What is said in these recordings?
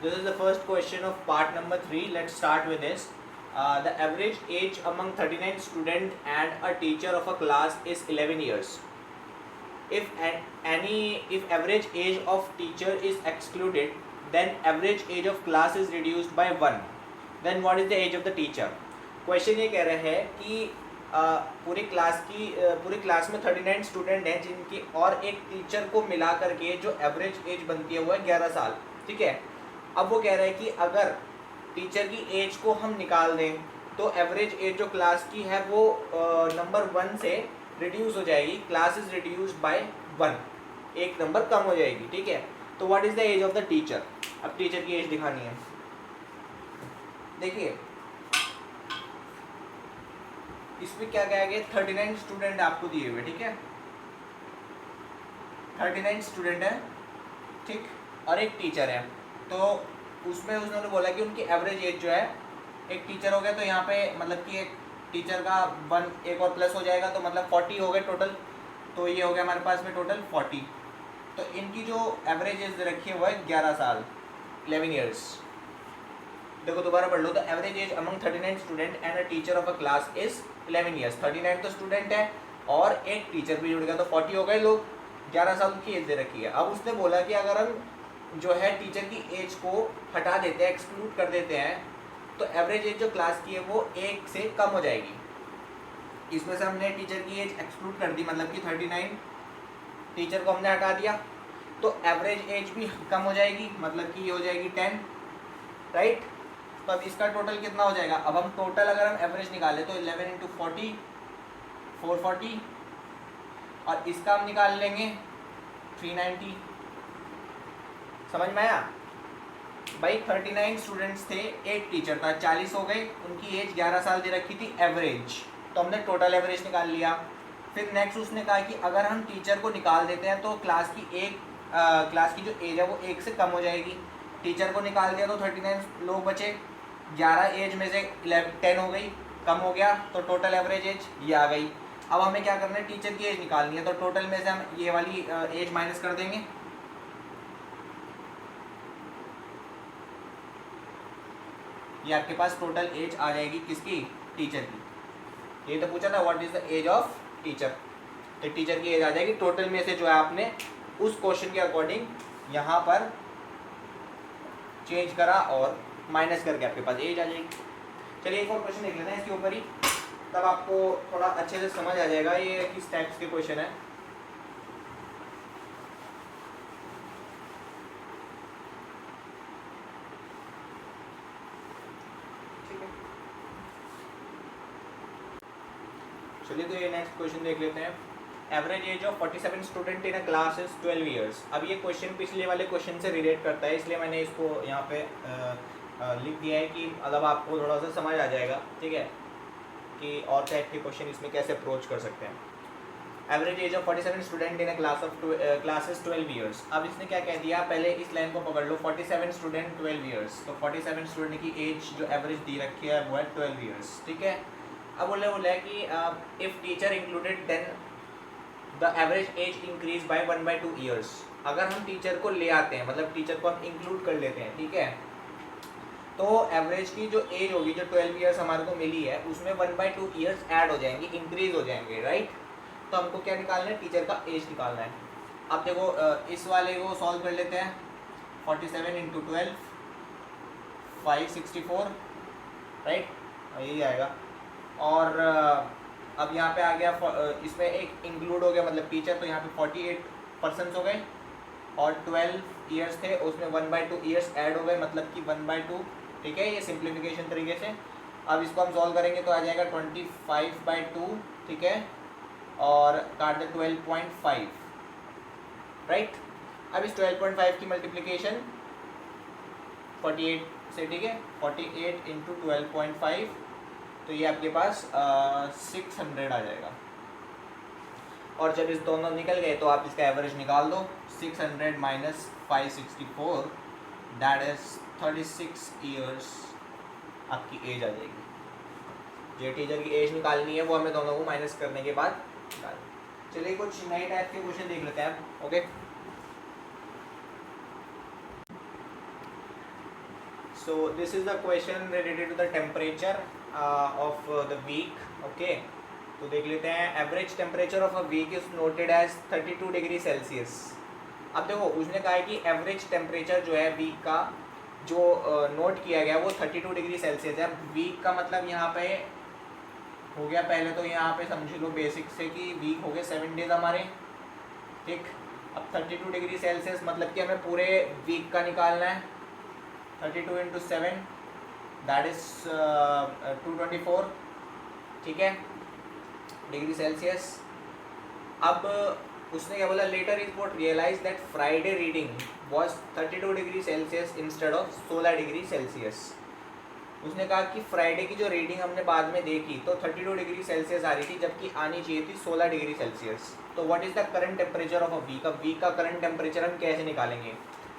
This is the first question of part number 3. Let's start with this. The average age among 39 students and a teacher of a class is 11 years. If average age of teacher is excluded, then average age of class is reduced by 1. Then what is the age of the teacher? Question ये कह रहा है कि पूरी class में 39 student हैं जिनकी और एक टीचर को मिला करके जो एवरेज एज बनती है वो है 11 साल. ठीक है. अब वो कह रहा है कि अगर टीचर की एज को हम निकाल दें तो एवरेज एज जो क्लास की है वो नंबर 1 से रिड्यूस हो जाएगी. क्लास इज रिड्यूस बाय 1, एक नंबर कम हो जाएगी. ठीक है. तो what is the age of the teacher? अब टीचर की एज दिखानी है. देखिए इसमें क्या कहा गया, 39 स्टूडेंट आपको दिए हुए. ठीक है. 39 स्टूडेंट है. ठीक. और एक टीचर है. तो उसमें उन्होंने बोला कि उनकी एवरेज एज जो है, एक टीचर हो गया तो यहाँ पे मतलब कि एक टीचर का 1 एक और प्लस हो जाएगा तो मतलब 40 हो गए टोटल. तो ये हो गया हमारे पास में टोटल 40. तो इनकी जो एवरेज एज रखी है वो है 11 साल, 11 ईयर्स. देखो दोबारा पढ़ लो. तो average age among 39 student and a teacher of a class is 11 years. 39 तो स्टूडेंट है और एक टीचर भी जुड़ गया तो 40 हो गए लोग. 11 साल की एज दे रखी है. अब उसने बोला कि अगर हम जो है टीचर की एज को हटा देते हैं, एक्सक्लूड कर देते हैं, तो एवरेज एज जो क्लास की है वो 1 से कम हो जाएगी. इसमें से हमने टीचर की एज एक्सक्लूड कर दी, मतलब कि 39 टीचर को हमने हटा दिया तो एवरेज एज भी कम हो जाएगी, मतलब कि ये हो जाएगी 10. राइट. तो अब इसका टोटल कितना हो जाएगा? अब हम टोटल अगर हम एवरेज निकालें तो 11 इंटू 40 440 और इसका हम निकाल लेंगे 390. समझ में आया भाई? 39 स्टूडेंट्स थे, एक टीचर था, 40 हो गए. उनकी एज 11 साल दे रखी थी एवरेज. तो हमने टोटल एवरेज निकाल लिया. फिर नेक्स्ट उसने कहा कि अगर हम टीचर को निकाल देते हैं तो क्लास की जो एज है वो 1 से कम हो जाएगी. टीचर को निकाल दिया तो 39 लोग बचे. 11 एज में से 10 हो गई, कम हो गया तो टोटल एवरेज एज ये आ गई. अब हमें क्या करना है? टीचर की एज निकालनी है. तो टोटल में से हम ये वाली एज माइनस कर देंगे. ये आपके पास टोटल एज आ जाएगी किसकी? टीचर की. ये तो पूछा था what is the age of teacher. तो टीचर की एज आ जाएगी. टोटल में से जो है आपने उस क्वेश्चन के अकॉर्डिंग यहाँ पर चेंज करा और माइनस करके आपके पास एज आ जाएगी. चलिए एक और क्वेश्चन देख लेते हैं इसके ऊपर ही, तब आपको थोड़ा अच्छे से समझ आ जाएगा ये किस टाइप्स के क्वेश्चन है. चलिए तो ये नेक्स्ट क्वेश्चन देख लेते हैं. Average age of 47 student in a class is 12 years. अब ये क्वेश्चन पिछले वाले क्वेश्चन से रिलेट करता है, इसलिए मैंने इसको यहाँ पे लिख दिया है कि मतलब आपको थोड़ा सा समझ आ जाएगा. ठीक है, कि और टाइप के क्वेश्चन इसमें कैसे अप्रोच कर सकते हैं. Average age of 47 student in a class is 12 years. अब इसने क्या कह दिया, पहले इस लाइन को पकड़ लो. 47 स्टूडेंट 12 ईयर्स, तो 47 स्टूडेंट की एज जो एवरेज दी रखी है वो है 12 ईयर्स. ठीक है. अब बोला है कि if teacher included then the average age increase by 1/2 years. अगर हम टीचर को ले आते हैं, मतलब टीचर को हम इंक्लूड कर लेते हैं, ठीक है, तो एवरेज की जो एज होगी, जो 12 ईयर्स हमारे को मिली है, उसमें 1/2 ईयर्स ऐड हो जाएंगे, इंक्रीज हो जाएंगे. राइट. तो हमको क्या निकालना है? टीचर का एज निकालना है. अब देखो इस वाले को सॉल्व कर लेते हैं. 47 इंटू 12 564. राइट. यही आएगा. और अब यहाँ पे आ गया, इसमें एक इंक्लूड हो गया मतलब टीचर, तो यहाँ पे 48 पर्सन्स हो गए और 12 ईयर्स थे, उसमें 1/2 ईयर्स ऐड हो गए, मतलब कि 1/2. ठीक है, ये सिंप्लीफिकेशन तरीके से. अब इसको हम सॉल्व करेंगे तो आ जाएगा 25/2. ठीक है, और काट दे 12.5. राइट. अब इस 12.5 की मल्टीप्लिकेशन 48 से. ठीक है, 48 इंटू 12.5, तो ये आपके पास 600 आ जाएगा. और जब इस दोनों निकल गए तो आप इसका एवरेज निकाल दो. 600 माइनस 564, दैट इज 36 ईयर्स आपकी एज आ जाएगी. जो टीचर की एज निकालनी है वो हमें दोनों को माइनस करने के बाद निकाल. चलिए कुछ नए टाइप के क्वेश्चन देख लेते हैं. Okay. So this is the question related to the temperature of the week. Okay, तो देख लेते हैं. Average temperature of a week is noted as 32 degree Celsius. अब देखो उसने कहा है कि एवरेज टेम्परेचर जो है वीक का जो नोट किया गया वो 32 डिग्री सेल्सियस है. वीक का मतलब यहाँ पे हो गया, पहले तो यहाँ पे समझ लो बेसिक से कि वीक हो गए 7 डेज हमारे. ठीक, अब 32 डिग्री सेल्सियस मतलब कि हमें पूरे वीक का निकालना है. 32 इंटू 7 दैट इज 224. ठीक है, डिग्री सेल्सियस. अब उसने क्या बोला, later is what realise that Friday reading was 32 degree Celsius instead of 16 degree Celsius. उसने कहा कि फ्राइडे की जो रीडिंग हमने बाद में देखी तो 32 डिग्री सेल्सियस आ रही थी, जबकि आनी चाहिए थी 16 डिग्री सेल्सियस. तो what is the current temperature of a week. अब वीक का करंट टेम्परेचर हम कैसे निकालेंगे.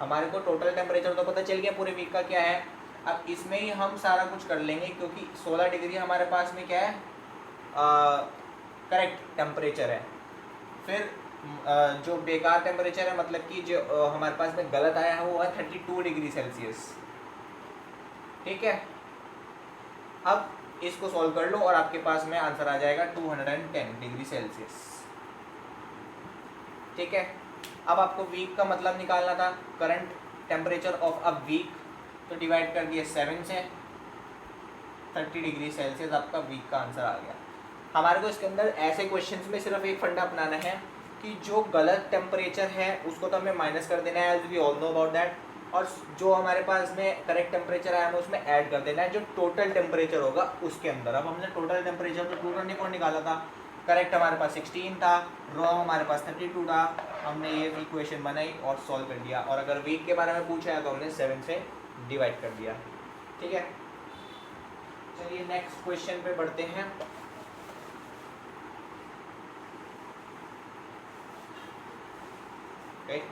हमारे को टोटल टेम्परेचर तो पता चल गया पूरे वीक का क्या है. अब इसमें ही हम सारा कुछ कर लेंगे क्योंकि 16 डिग्री हमारे पास में क्या है, करेक्ट टेम्परेचर है. फिर जो बेकार टेम्परेचर है मतलब कि जो हमारे पास में गलत आया है वो है 32 डिग्री सेल्सियस. ठीक है, अब इसको सॉल्व कर लो और आपके पास में आंसर आ जाएगा 210 डिग्री सेल्सियस. ठीक है, अब आपको वीक का मतलब निकालना था, current temperature of a week. तो डिवाइड कर दिया 7 से, 30 डिग्री सेल्सियस आपका वीक का आंसर आ गया. हमारे को इसके अंदर ऐसे क्वेश्चंस में सिर्फ एक फंडा अपनाना है कि जो गलत टेम्परेचर है उसको तो हमें माइनस कर देना है, as we all know about that. और जो हमारे पास में करेक्ट टेम्परेचर आया हमें उसमें ऐड कर देना है जो टोटल टेम्परेचर होगा उसके अंदर. अब हमने टोटल टेम्परेचर तो 224 निकाला था, करेक्ट हमारे पास 16 था, रॉ हमारे पास 32 था. हमने ये इक्वेशन बनाई और सॉल्व कर दिया. और अगर वीक के बारे में पूछा है तो हमने 7 से डिवाइड कर दिया. ठीक है, चलिए नेक्स्ट क्वेश्चन पे बढ़ते हैं. Okay.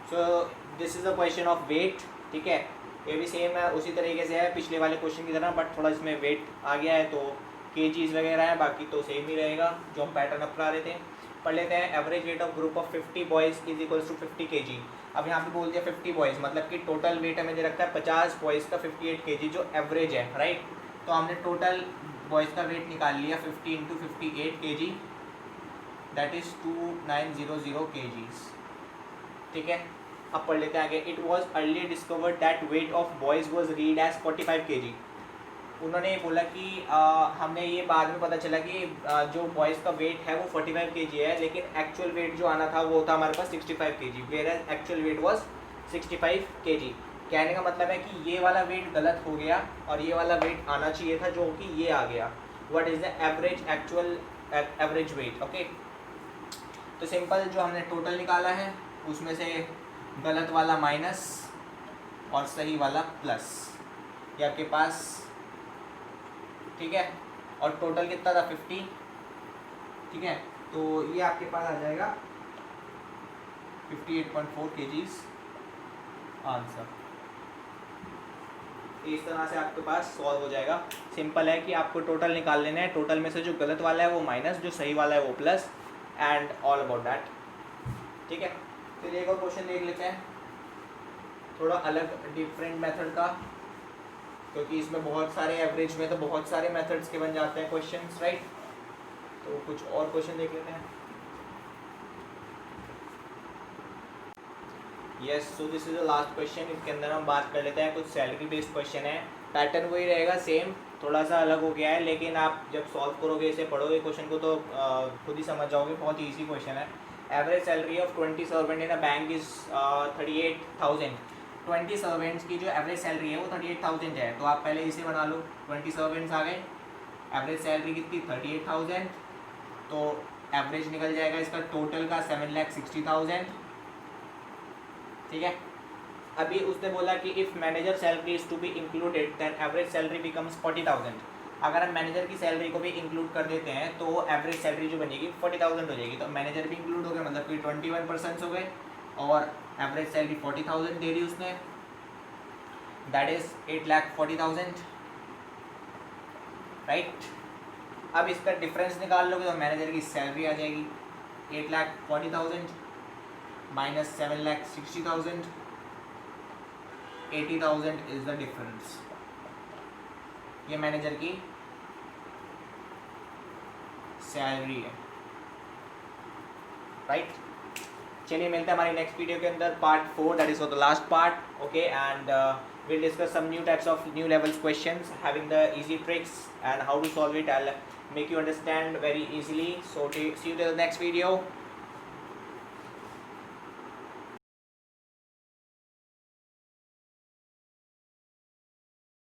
So this is the question of weight. ठीक है, ये भी सेम है, उसी तरीके से है पिछले वाले क्वेश्चन की तरह, बट थोड़ा इसमें वेट आ गया है तो केजीज वगैरह है, बाकी तो सेम ही रहेगा जो हम पैटर्न अपना रहे थे. पढ़ लेते हैं. Average weight of group of 50 boys is equals to 50 kg. अब यहाँ पे बोल दिया 50 बॉयज़ मतलब कि टोटल वेट हमें दे रखा है 50 बॉयज़ का 58 kg जो एवरेज है, राइट. तो हमने टोटल बॉयज़ का वेट निकाल लिया 50 into 58 kg, that is 2900 kgs. ठीक है, अब पढ़ लेते हैं आगे. It was early discovered that weight of boys was read as 45 kg. उन्होंने ये बोला कि हमने ये बाद में पता चला कि जो बॉयज़ का वेट है वो 45 kg है, लेकिन एक्चुअल वेट जो आना था वो था हमारे पास 65 kg, whereas actual weight was 65 kg. कहने का मतलब है कि ये वाला वेट गलत हो गया और ये वाला वेट आना चाहिए था जो कि ये आ गया. What is the average actual average weight. Okay, तो सिंपल जो हमने टोटल निकाला है उसमें से गलत वाला माइनस और सही वाला प्लस, ये आपके पास. ठीक है, और टोटल कितना था 50. ठीक है, तो ये आपके पास आ जाएगा 58.4 kgs आंसर. इस तरह से आपके पास सॉल्व हो जाएगा. सिंपल है कि आपको टोटल निकाल लेना है, टोटल में से जो गलत वाला है वो माइनस, जो सही वाला है वो plus, and all about that. ठीक है, फिर एक और क्वेश्चन देख लेते हैं थोड़ा अलग डिफरेंट मेथड का, क्योंकि इसमें बहुत सारे एवरेज में तो बहुत सारे मेथड्स के बन जाते हैं क्वेश्चंस, राइट. तो कुछ और क्वेश्चन देख लेते हैं. Yes, so this is the last question. इसके अंदर हम बात कर लेते हैं, कुछ सैलरी बेस्ड क्वेश्चन है. पैटर्न वही रहेगा सेम, थोड़ा सा अलग हो गया है, लेकिन आप जब सॉल्व करोगे, इसे पढ़ोगे क्वेश्चन को तो खुद ही समझ जाओगे. बहुत ही ईजी क्वेश्चन है. Average salary of 20 servant in a bank is 38,000. 20 servants की जो एवरेज सैलरी है वो 38,000 है. तो आप पहले इसे बना लो. 20 सर्वेंट्स आ गए, एवरेज सैलरी कितनी 38,000, तो एवरेज निकल जाएगा इसका टोटल का 7,60,000. ठीक है, अभी उसने बोला कि इफ़ manager salary is to be included then average salary becomes 40,000. अगर हम मैनेजर की सैलरी को भी इंक्लूड कर देते हैं तो एवरेज सैलरी जो बनेगी 40,000 हो जाएगी. तो मैनेजर भी इंक्लूड हो गए, मतलब कि 21% हो गए, और एवरेज सैलरी 40,000 दे दी उसने, दैट इज़ 8,40,000, राइट. अब इसका डिफरेंस निकाल लोगे तो मैनेजर की सैलरी आ जाएगी 8,40,000. minus 7,60,000, 80,000 is the difference. ये मैनेजर की सैलरी है, राइट? चलिए मिलते हैं हमारी नेक्स्ट वीडियो के अंदर, part 4, that is for the last part. Okay, and we'll discuss some new types of new levels questions, having the easy tricks and how to solve it. I'll make you understand very easily. So see you till the next video.